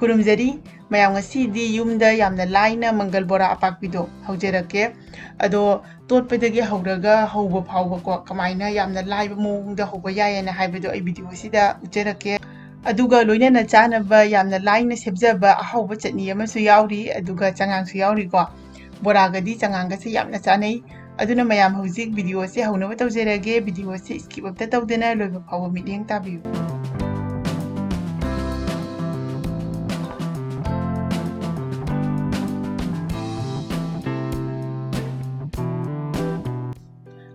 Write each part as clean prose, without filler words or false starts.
ꯈꯨꯔꯨꯝꯖꯔꯤ ꯃꯌꯥꯝ ꯉꯁꯤꯗꯤ ꯌꯨꯝꯗ ꯌꯥꯝꯅ ꯂꯥꯏꯅ ꯃꯪꯒꯜ ꯕꯣꯔꯥ ꯑꯄꯥꯛꯄꯤꯗꯣ ꯍꯧꯖꯔꯛꯀꯦ ꯑꯗꯣ ꯇꯣꯠꯄꯗꯒꯤ ꯍꯧꯔꯒ ꯍꯧꯕ ꯐꯥꯎꯕꯀꯣ ꯀꯃꯥꯏꯅ ꯌꯥꯝꯅ ꯂꯥꯏꯕ ꯃꯑꯣꯡꯗ ꯍꯧꯕ ꯌꯥꯏꯌꯦꯅ ꯍꯥꯏꯕꯗꯣ ꯑꯩ ꯚꯤꯗꯤꯑꯣꯁꯤꯗ ꯎꯠꯆꯔꯛꯀꯦ ꯑꯗꯨꯒ ꯂꯣꯏꯅꯅ ꯆꯥꯅꯕ ꯌꯥꯝꯅ ꯂꯥꯏꯅ ꯁꯦꯝꯖꯕ ꯑꯍꯥꯎꯕ ꯆꯠꯅꯤ ꯑꯃꯁꯨ ꯌꯥꯎꯔꯤ ꯑꯗꯨꯒ ꯆꯉꯥꯡꯁꯨ ꯌꯥꯎꯔꯤꯀꯣ ꯕꯣꯔꯥꯒꯗꯤ ꯆꯉꯥꯡꯒꯁꯦ ꯌꯥꯝꯅ ꯆꯥꯅꯩ ꯑꯗꯨꯅ ꯃꯌꯥꯝ ꯍꯧꯖꯤꯛ ꯚꯤꯗꯤꯑꯣꯁꯦ ꯍꯧꯅꯕ ꯇꯧꯖꯔꯒꯦ ꯚꯤꯗꯤꯑꯣꯁꯦ ꯁ꯭ꯀꯤꯞ ꯑꯝꯇ ꯇꯧꯗꯅ ꯂꯣꯏꯕ ꯐꯥꯎꯕ ꯃꯤꯠꯌꯦꯡ ꯇꯥꯕꯤꯌꯨ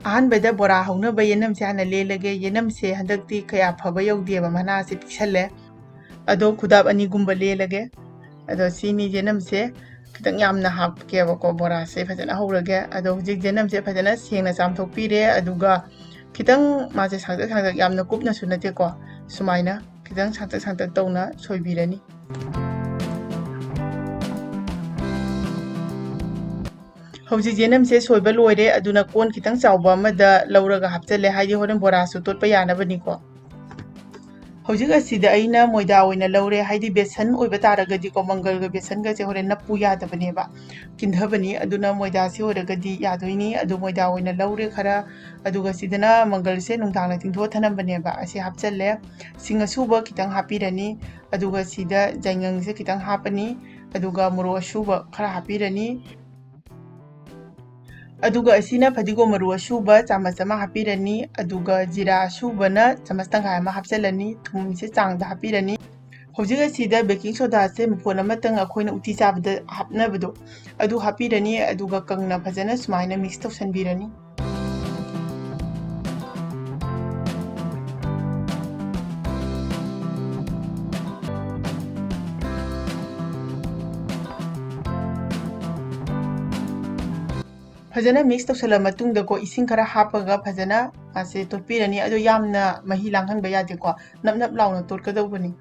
ꯑꯍꯥꯟꯕꯗ ꯕꯣꯔꯥ ꯍꯧꯅꯕ ꯌꯦꯅꯝꯁꯦ ꯍꯥꯟꯅ ꯂꯦꯜꯂꯒꯦ ꯌꯦꯅꯝꯁꯦ ꯍꯟꯗꯛꯇꯤ ꯀꯌꯥ ꯐꯕ ꯌꯧꯗꯦꯕ ꯃꯅꯥꯁꯦ ꯄꯤꯛꯁꯜꯂꯦ ꯑꯗꯣ ꯈꯨꯗꯥꯞ ꯑꯅꯤꯒꯨꯝꯕ ꯂꯦꯜꯂꯒꯦ ꯑꯗꯣ ꯁꯤꯅꯤ ꯌꯦꯅꯝꯁꯦ ꯈꯤꯇꯪ ꯌꯥꯝꯅ ꯍꯥꯞꯀꯦꯕꯀꯣ ꯕꯣꯔꯥꯁꯦ ꯐꯖꯅ ꯍꯧꯔꯒꯦ ꯑꯗꯣ ꯍꯧꯖꯤꯛ ꯌꯦꯅꯝꯁꯦ ꯐꯖꯅ ꯁꯦꯡꯅ ꯆꯥꯝꯊꯣꯛꯄꯤꯔꯦ ꯑꯗꯨꯒ ꯈꯤꯇꯪ ꯃꯥꯁꯦ ꯁꯥꯡꯇꯛ ꯁꯥꯡꯇꯛ ꯌꯥꯝꯅ ꯀꯨꯞꯅꯁꯨ ꯅꯠꯇꯦꯀꯣ ꯁꯨꯃꯥꯏꯅ ꯈꯤꯇꯪ ꯁꯥꯡꯇꯛ ꯁꯥꯡꯇꯛ ꯇꯧꯅ ꯁꯣꯏꯕꯤꯔꯅꯤ ꯍꯧꯖꯤꯛ ꯌꯦꯅꯝꯁꯦ ꯁꯣꯏꯕ ꯂꯣꯏꯔꯦ ꯑꯗꯨꯅ ꯀꯣꯟ ꯈꯤꯇꯪ ꯆꯥꯎꯕ ꯑꯃꯗ ꯂꯧꯔꯒ ꯍꯥꯞꯆꯜꯂꯦ ꯍꯥꯏꯗꯤ ꯍꯣꯔꯦꯟ ꯕꯣꯔꯥꯁꯨ ꯇꯣꯠꯄ ꯌꯥꯅꯕꯅꯤꯀꯣ ꯍꯧꯖꯤꯛ ꯑꯁꯤꯗ ꯑꯩꯅ ꯃꯣꯏꯗꯥ ꯑꯣꯏꯅ ꯂꯧꯔꯦ ꯍꯥꯏꯗꯤ ꯕꯦꯁꯟ ꯑꯣꯏꯕ ꯇꯥꯔꯒꯗꯤꯀꯣ ꯃꯪꯒꯜꯒ ꯕꯦꯁꯟꯒꯁꯦ ꯍꯣꯔꯦꯟ ꯅꯞꯄꯨ ꯌꯥꯗꯕꯅꯦꯕ ꯀꯤꯟꯊꯕꯅꯤ ꯑꯗꯨꯅ ꯃꯣꯏꯗꯥꯁꯤ ꯑꯣꯏꯔꯒꯗꯤ ꯌꯥꯗꯣꯏꯅꯤ ꯑꯗꯨ ꯃꯣꯏꯗꯥ ꯑꯣꯏꯅ ꯂꯧꯔꯦ ꯈꯔ ꯑꯗꯨꯒ ꯁꯤꯗꯅ ꯃꯪꯒꯜꯁꯦ ꯅꯨꯡꯗꯥꯡꯗ ꯇꯤꯡꯊꯣꯛꯑ ꯊꯅꯝꯕꯅꯦꯕ ꯑꯁꯤ ꯍꯥꯞꯆꯜꯂꯦ ꯁꯤꯡ ꯑꯁꯨꯕ ꯈꯤꯇꯪ ꯍꯥꯞꯄꯤꯔꯅꯤ ꯑꯗꯨꯒ ꯁꯤꯗ ꯌꯥꯏꯉꯪꯁꯦ ꯈꯤꯇꯪ ꯍꯥꯞꯄꯅꯤ ꯑꯗꯨꯒ ꯃꯣꯔꯣꯛ ꯑꯁꯨꯕ ꯈꯔ ꯍꯥꯞꯄꯤꯔꯅꯤ ꯑꯗꯨꯒ ꯑꯁꯤꯅ ꯐꯗꯤꯒꯣꯝ ꯃꯔꯨ ꯑꯁꯨꯕ ꯆꯥꯃꯁ ꯑꯃ ꯍꯥꯞꯄꯤꯔꯅꯤ ꯑꯗꯨꯒ ꯖꯤꯔꯥ ꯑꯁꯨꯕꯅ ꯆꯥꯃꯁ ꯇꯪꯈꯥꯏ ꯑꯃ ꯍꯥꯞꯆꯜꯂꯅꯤ ꯊꯨꯝꯁꯦ ꯆꯥꯡꯗ ꯍꯥꯞꯄꯤꯔꯅꯤ ꯍꯧꯖꯤꯛ ꯑꯁꯤꯗ ꯕꯦꯀꯤꯡ ꯁꯣꯗꯥꯁꯦ ꯃꯐꯣꯟ ꯑꯃꯇꯪ ꯑꯩꯈꯣꯏꯅ ꯎꯇꯤ ꯆꯥꯕꯗ ꯍꯥꯞꯅꯕꯗꯣ ꯑꯗꯨ ꯍꯥꯞꯄꯤꯔꯅꯤ ꯑꯗꯨꯒ ꯀꯪꯅ ꯐꯖꯅ ꯁꯨꯃꯥꯏꯅ ꯃꯤꯛꯁ ꯇꯧꯁꯟꯕꯤꯔꯅꯤ ꯐꯖꯅ ꯃꯤꯛꯁ ꯇꯧꯁꯜꯂ ꯃꯇꯨꯡꯗꯀꯣ ꯏꯁꯤꯡ ꯈꯔ ꯍꯥꯞꯄꯒ ꯐꯖꯅ ꯃꯥꯁꯦ ꯇꯣꯠꯄꯤꯔꯅꯤ ꯑꯗꯣ ꯌꯥꯝꯅ ꯃꯍꯤ ꯂꯥꯡꯍꯟꯕ ꯌꯥꯗꯦꯀꯣ ꯅꯞ ꯅꯞ ꯂꯥꯎꯅ ꯇꯣꯠꯀꯗꯧꯕꯅꯤ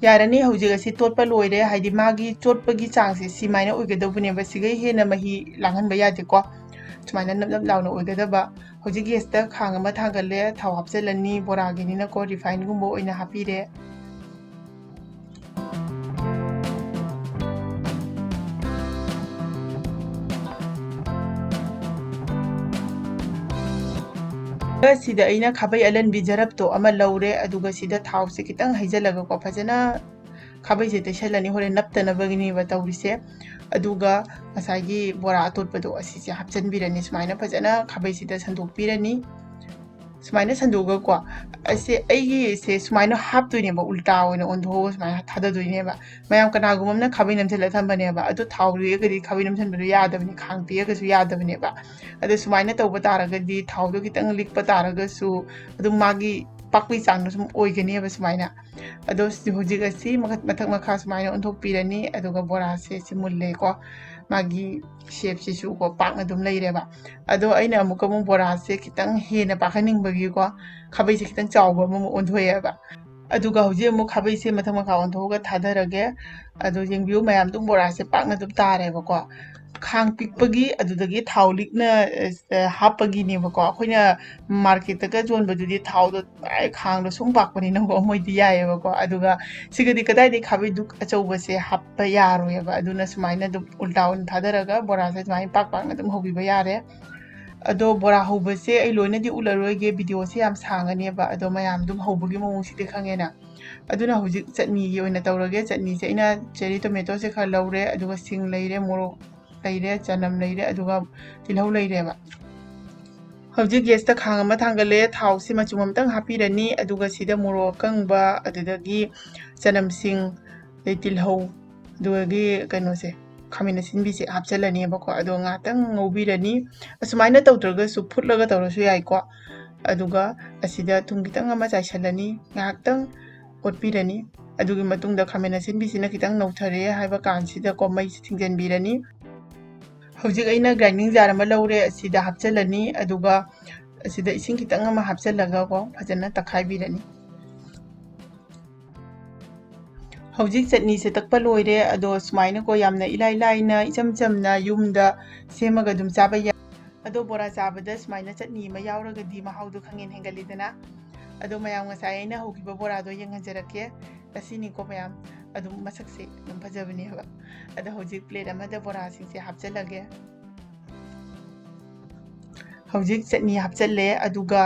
ꯌꯥꯔꯅꯤ ꯍꯧꯖꯤꯛ ꯑꯁꯤ ꯇꯣꯠꯄ ꯂꯣꯏꯔꯦ ꯍꯥꯏꯗꯤ ꯃꯥꯒꯤ ꯆꯣꯠꯄꯒꯤ ꯆꯥꯡꯁꯦ ꯁꯤꯃꯥꯏꯅ ꯑꯣꯏꯒꯗꯧꯕꯅꯦꯕ ꯁꯤꯒꯩ ꯍꯦꯟꯅ ꯃꯍꯤ ꯂꯥꯡꯍꯟꯕ ꯌꯥꯗꯦꯀꯣ ꯁꯨꯃꯥꯏꯅ ꯅꯞ ꯅꯞ ꯂꯥꯎꯅ ꯑꯣꯏꯒꯗꯕ ꯍꯧꯖꯤꯛ ꯒꯦꯁꯇ ꯈꯥꯡ ꯑꯃ ꯊꯥꯡꯒꯠꯂꯦ ꯊꯥꯎ ꯍꯥꯞꯆꯜꯂꯅꯤ ꯕꯣꯔꯥꯒꯤꯅꯤꯅꯀꯣ ꯔꯤꯐꯥꯏꯟꯒꯨꯝꯕ ꯑꯣꯏꯅ ꯍꯥꯞꯄꯤꯔꯦ ꯁꯤꯗ ꯑꯩꯅ ꯈꯥꯕꯩ ꯑꯂꯟꯕꯤ ꯖꯔꯞꯇꯣ ꯑꯃ ꯂꯧꯔꯦ ꯑꯗꯨꯒ ꯁꯤꯗ ꯊꯥꯎꯁꯦ ꯈꯤꯇꯪ ꯍꯩꯖꯜꯂꯒꯀꯣ ꯐꯖꯅ ꯈꯥꯕꯩꯁꯦ ꯇꯩꯁꯜꯂꯅꯤ ꯍꯣꯔꯦꯟ ꯅꯞꯇꯅꯕꯒꯤꯅꯦꯕ ꯇꯧꯔꯤꯁꯦ ꯑꯗꯨꯒ ꯉꯁꯥꯏꯒꯤ ꯕꯣꯔꯥ ꯑꯇꯣꯠꯄꯗꯣ ꯑꯁꯤꯁꯦ ꯍꯥꯞꯆꯟꯕꯤꯔꯅꯤ ꯁꯨꯃꯥꯏꯅ ꯐꯖꯅ ꯈꯥꯕꯩꯁꯤꯗ ꯁꯟꯗꯣꯛꯄꯤꯔꯅꯤ ꯁꯨꯃꯥꯏꯅ ꯁꯟꯗꯣꯛꯑꯒꯀꯣ ꯑꯩꯁꯦ ꯑꯩꯒꯤꯁꯦ ꯁꯨꯃꯥꯏꯅ ꯍꯥꯞꯇꯣꯏꯅꯦꯕ ꯎꯜꯇꯥ ꯑꯣꯏꯅ ꯑꯣꯟꯊꯣꯛꯑꯒ ꯁꯨꯃꯥꯏꯅ ꯊꯥꯗꯗꯣꯏꯅꯦꯕ ꯃꯌꯥꯝ ꯀꯅꯥꯒꯨꯝꯕ ꯑꯃꯅ ꯈꯥꯕꯩ ꯅꯝꯁꯤꯜꯂ ꯊꯝꯕꯅꯦꯕ ꯑꯗꯣ ꯊꯥꯎ ꯂꯦꯛꯑꯒꯗꯤ ꯈꯥꯕꯩ ꯅꯝꯁꯤꯟꯕꯗꯣ ꯌꯥꯗꯕꯅꯤ ꯈꯥꯡ ꯄꯤꯔꯒꯁꯨ ꯌꯥꯗꯕꯅꯦꯕ ꯑꯗꯣ ꯁꯨꯃꯥꯏꯅ ꯇꯧꯕ ꯇꯥꯔꯒꯗꯤ ꯊꯥꯎꯗꯣ ꯈꯤꯇꯪ ꯂꯤꯛꯄ ꯇꯥꯔꯒꯁꯨ ꯑꯗꯨꯝ ꯃꯥꯒꯤ ꯄꯥꯛꯄꯒꯤ ꯆꯥꯡꯗꯣ ꯁꯨꯝ ꯑꯣꯏꯒꯅꯦꯕ ꯁꯨꯃꯥꯏꯅ ꯑꯗꯣ ꯍꯧꯖꯤꯛ ꯑꯁꯤ ꯃꯊꯛ ꯃꯈꯥ ꯁꯨꯃꯥꯏꯅ ꯑꯣꯟꯊꯣꯛꯄꯤꯔꯅꯤ ꯑꯗꯨꯒ ꯕꯣꯔꯥꯁꯦ ꯁꯤ ꯃꯨꯜꯂꯦꯀꯣ ꯃꯥꯒꯤ ꯁꯦꯞꯁꯤꯁꯨꯀꯣ ꯄꯥꯛꯅ ꯑꯗꯨꯝ ꯂꯩꯔꯦꯕ ꯑꯗꯣ ꯑꯩꯅ ꯑꯃꯨꯛ ꯕꯣꯔꯥꯁꯦ ꯈꯤꯇꯪ ꯍꯦꯟꯅ ꯄꯥꯛꯍꯟꯅꯤꯡꯕꯒꯤꯀꯣ ꯈꯥꯕꯩꯁꯦ ꯈꯤꯇꯪ ꯆꯥꯎꯕ ꯑꯃꯃꯨꯛ ꯑꯣꯟꯊꯣꯛꯑꯦꯕ ꯑꯗꯨꯒ ꯍꯧꯖꯤꯛ ꯑꯃꯨꯛ ꯈꯥꯕꯩꯁꯦ ꯃꯊꯛ ꯃꯈꯥ ꯑꯣꯟꯊꯣꯛꯑꯒ ꯊꯥꯗꯔꯒꯦ ꯑꯗꯣ ꯌꯦꯡꯕꯤꯌꯨ ꯃꯌꯥꯝ ꯑꯗꯨꯝ ꯕꯣꯔꯥꯁꯦ ꯄꯥꯛꯅ ꯑꯗꯨꯝ ꯇꯥꯔꯦꯕꯀꯣ ꯈꯥꯡ ꯄꯤꯛꯄꯒꯤ ꯑꯗꯨꯗꯒꯤ ꯊꯥꯎ ꯂꯤꯛꯅ ꯍꯥꯞꯄꯒꯤꯅꯦꯕꯀꯣ ꯑꯩꯈꯣꯏꯅ ꯃꯥꯔꯀꯦꯠꯇꯒ ꯌꯣꯟꯕꯗꯨꯗꯤ ꯊꯥꯎꯗꯣ ꯈꯥꯡꯗꯣ ꯁꯨꯝ ꯄꯥꯛꯄꯅꯤꯅꯀꯣ ꯃꯣꯏꯗꯤ ꯌꯥꯏꯑꯕꯀꯣ ꯑꯗꯨꯒ ꯁꯤꯒꯗꯤ ꯀꯗꯥꯏꯗꯒꯤ ꯈꯥꯕꯩꯗꯨꯛ ꯑꯆꯧꯕꯁꯦ ꯍꯥꯞꯄ ꯌꯥꯔꯣꯏꯑꯕ ꯑꯗꯨꯅ ꯁꯨꯃꯥꯏꯅ ꯑꯗꯨꯝ ꯎꯜꯇꯥ ꯑꯣꯏꯅ ꯊꯥꯗꯔꯒ ꯕꯣꯔꯥꯁꯦ ꯁꯨꯃꯥꯏꯅ ꯄꯥꯛꯅ ꯑꯗꯨꯝ ꯍꯧꯕꯤꯕ ꯌꯥꯔꯦ ꯑꯗꯣ ꯕꯣꯔꯥ ꯍꯧꯕꯁꯦ ꯑꯩ ꯂꯣꯏꯅꯗꯤ ꯎꯠꯂꯔꯣꯏꯒꯦ ꯚꯤꯗꯤꯑꯣꯁꯦ ꯌꯥꯝ ꯁꯥꯡꯉꯅꯦꯕ ꯑꯗꯣ ꯃꯌꯥꯝ ꯑꯗꯨꯝ ꯍꯧꯕꯒꯤ ꯃꯑꯣꯡꯁꯤꯗꯤ ꯈꯪꯉꯦꯅ ꯑꯗꯨꯅ ꯍꯧꯖꯤꯛ ꯆꯠꯅꯤꯒꯤ ꯑꯣꯏꯅ ꯇꯧꯔꯒꯦ ꯆꯠꯅꯤꯁꯦ ꯑꯩꯅ ꯆꯦꯔꯤ ꯇꯣꯃꯦꯇꯣꯁꯦ ꯈꯔ ꯂꯧꯔꯦ ꯑꯗꯨꯒ ꯁꯤꯡ ꯂꯩꯔꯦ ꯃꯣꯔꯣꯛ ꯂꯩꯔꯦ ꯆꯅꯝ ꯂꯩꯔꯦ ꯑꯗꯨꯒ ꯇꯤꯜꯍꯧ ꯂꯩꯔꯦꯕ ꯍꯧꯖꯤꯛ ꯒꯦꯁꯇ ꯈꯥꯡ ꯑꯃ ꯊꯥꯡꯒꯠꯂꯦ ꯊꯥꯎꯁꯤ ꯃꯆꯨꯝ ꯑꯃꯇꯪ ꯍꯥꯞꯄꯤꯔꯅꯤ ꯑꯗꯨꯒ ꯁꯤꯗ ꯃꯣꯔꯣꯛ ꯑꯀꯪꯕ ꯑꯗꯨꯗꯒꯤ ꯆꯅꯝꯁꯤꯡ ꯑꯗꯩ ꯇꯤꯜꯍꯧ ꯑꯗꯨꯗꯒꯤ ꯀꯩꯅꯣꯁꯦ ꯈꯥꯃꯦꯟ ꯑꯁꯤꯟꯕꯤꯁꯦ ꯍꯥꯞꯆꯜꯂꯅꯦꯕꯀꯣ ꯑꯗꯣ ꯉꯥꯛꯇꯪ ꯉꯧꯕꯤꯔꯅꯤ ꯑꯁꯨꯃꯥꯏꯅ ꯇꯧꯗ꯭ꯔꯒꯁꯨ ꯐꯨꯠꯂꯒ ꯇꯧꯔꯁꯨ ꯌꯥꯏꯀꯣ ꯑꯗꯨꯒ ꯑꯁꯤꯗ ꯊꯨꯝ ꯈꯤꯇꯪ ꯑꯃ ꯆꯥꯏꯁꯤꯜꯂꯅꯤ ꯉꯥꯏꯍꯥꯛꯇꯪ ꯑꯣꯠꯄꯤꯔꯅꯤ ꯑꯗꯨꯒꯤ ꯃꯇꯨꯡꯗ ꯈꯥꯃꯦꯟ ꯑꯁꯤꯟꯕꯤꯁꯤꯅ ꯈꯤꯇꯪ ꯅꯧꯊꯔꯛꯑꯦ ꯍꯥꯏꯕ ꯀꯥꯟꯁꯤꯗꯀꯣ ꯃꯩꯁꯤ ꯊꯤꯡꯖꯤꯟꯕꯤꯔꯅꯤ ꯍꯧꯖꯤꯛ ꯑꯩꯅ ꯒ꯭ꯔꯥꯏꯟꯗꯤꯡ ꯖꯥꯔ ꯑꯃ ꯂꯧꯔꯦ ꯑꯁꯤꯗ ꯍꯥꯞꯆꯤꯜꯂꯅꯤ ꯑꯗꯨꯒ ꯑꯁꯤꯗ ꯏꯁꯤꯡ ꯈꯤꯇꯪ ꯑꯃ ꯍꯥꯞꯆꯤꯜꯂꯒꯀꯣ ꯐꯖꯅ ꯇꯛꯈꯥꯏꯕꯤꯔꯅꯤ ꯍꯧꯖꯤꯛ ꯆꯠꯅꯤꯁꯦ ꯇꯛꯄ ꯂꯣꯏꯔꯦ ꯑꯗꯣ ꯁꯨꯃꯥꯏꯅꯀꯣ ꯌꯥꯝꯅ ꯏꯂꯥꯏ ꯂꯥꯏꯅ ꯏꯆꯝ ꯆꯝꯅ ꯌꯨꯝꯗ ꯁꯦꯝꯃꯒ ꯑꯗꯨꯝ ꯆꯥꯕ ꯌꯥꯏ ꯑꯗꯣ ꯕꯣꯔꯥ ꯆꯥꯕꯗ ꯁꯨꯃꯥꯏꯅ ꯆꯠꯅꯤ ꯑꯃ ꯌꯥꯎꯔꯒꯗꯤ ꯃꯍꯥꯎꯗꯣ ꯈꯪꯍꯦꯟ ꯍꯦꯟꯒꯠꯂꯤꯗꯅ ꯑꯗꯣ ꯃꯌꯥꯝ ꯉꯁꯥꯏ ꯑꯩꯅ ꯍꯧꯈꯤꯕ ꯕꯣꯔꯥꯗꯣ ꯌꯦꯡꯍꯟꯖꯔꯛꯀꯦ ꯑꯁꯤꯅꯤꯀꯣ ꯃꯌꯥꯝ ꯑꯗꯨꯝ ꯃꯁꯛꯁꯦ ꯑꯗꯨꯝ ꯐꯖꯕꯅꯦꯕ ꯑꯗꯣ ꯍꯧꯖꯤꯛ ꯄ꯭ꯂꯦꯠ ꯑꯃꯗ ꯕꯣꯔꯥꯁꯤꯡꯁꯦ ꯍꯥꯞꯆꯤꯜꯂꯒꯦ ꯍꯧꯖꯤꯛ ꯆꯠꯅꯤ ꯍꯥꯞꯆꯤꯜꯂꯦ ꯑꯗꯨꯒ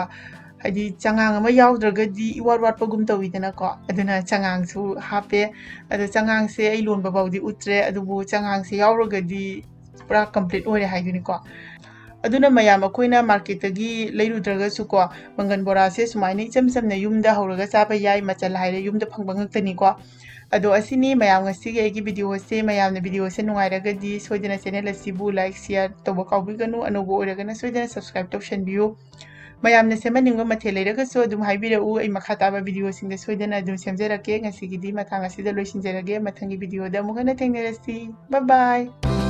ꯍꯥꯏꯗꯤ ꯆꯉꯥꯡ ꯑꯃ ꯌꯥꯎꯗ꯭ꯔꯒꯗꯤ ꯏꯋꯥꯠ ꯋꯥꯠꯄꯒꯨꯝ ꯇꯧꯋꯤꯗꯅꯀꯣ ꯑꯗꯨꯅ ꯆꯉꯥꯡꯁꯨ ꯍꯥꯞꯄꯦ ꯑꯗꯣ ꯆꯉꯥꯡꯁꯦ ꯑꯩ ꯂꯣꯟꯕ ꯐꯥꯎꯗꯤ ꯎꯠꯇ꯭ꯔꯦ ꯑꯗꯨꯕꯨ ꯆꯉꯥꯡꯁꯦ ꯌꯥꯎꯔꯒꯗꯤ ꯄꯨꯔꯥ ꯀꯝꯄ꯭ꯂꯤꯠ ꯑꯣꯏꯔꯦ ꯍꯥꯏꯗꯨꯅꯤꯀꯣ ꯑꯗꯨꯅ ꯃꯌꯥꯝ ꯑꯩꯈꯣꯏꯅ ꯃꯥꯔꯀꯦꯠꯇꯒꯤ ꯂꯩꯔꯨꯗ꯭ꯔꯒꯁꯨꯀꯣ ꯃꯪꯒꯟ ꯕꯣꯔꯥꯁꯦ ꯁꯨꯃꯥꯏꯅ ꯏꯆꯝ ꯆꯝꯅ ꯌꯨꯝꯗ ꯍꯧꯔꯒ ꯆꯥꯕ ꯌꯥꯏ ꯃꯆꯜ ꯍꯥꯏꯔꯦ ꯌꯨꯝꯗ ꯐꯪꯕ ꯉꯥꯛꯇꯅꯤꯀꯣ ꯑꯗꯣ ꯑꯁꯤꯅꯤ ꯃꯌꯥꯝ ꯉꯁꯤꯒꯤ ꯑꯩꯒꯤ ꯚꯤꯗꯤꯑꯣꯁꯦ ꯃꯌꯥꯝꯅ ꯚꯤꯗꯤꯑꯣꯁꯦ ꯅꯨꯡꯉꯥꯏꯔꯒꯗꯤ ꯁꯣꯏꯗꯅ ꯆꯦꯅꯦꯜ ꯑꯁꯤꯕꯨ ꯂꯥꯏꯛ ꯁꯤꯌꯔ ꯇꯧꯕ ꯀꯥꯎꯕꯤꯒꯅꯨ ꯑꯅꯧꯕ ꯑꯣꯏꯔꯒꯅ ꯁꯣꯏꯗꯅ ꯁꯕꯁꯀ꯭ꯔꯥꯏꯕ ꯇꯧꯁꯟꯕꯤꯌꯨ ꯃꯌꯥꯝꯅ ꯁꯦꯝꯍꯟꯅꯤꯡꯕ ꯃꯊꯦꯜ ꯂꯩꯔꯒꯁꯨ ꯑꯗꯨꯝ ꯍꯥꯏꯕꯤꯔꯛꯎ ꯑꯩ ꯃꯈꯥ ꯇꯥꯕ ꯚꯤꯗꯤꯑꯣꯁꯤꯡꯗ ꯁꯣꯏꯗꯅ ꯑꯗꯨꯝ ꯁꯦꯝꯖꯔꯛꯀꯦ ꯉꯁꯤꯒꯤꯗꯤ ꯃꯇꯥꯡ ꯑꯁꯤꯗ ꯂꯣꯏꯁꯤꯟꯖꯔꯒꯦ ꯃꯊꯪꯒꯤ ꯚꯤꯗꯤꯑꯣꯗ ꯑꯃꯨꯛ ꯍꯟꯅ ꯊꯦꯡꯅꯔꯁꯤ ꯕꯥꯏ ꯕꯥꯏ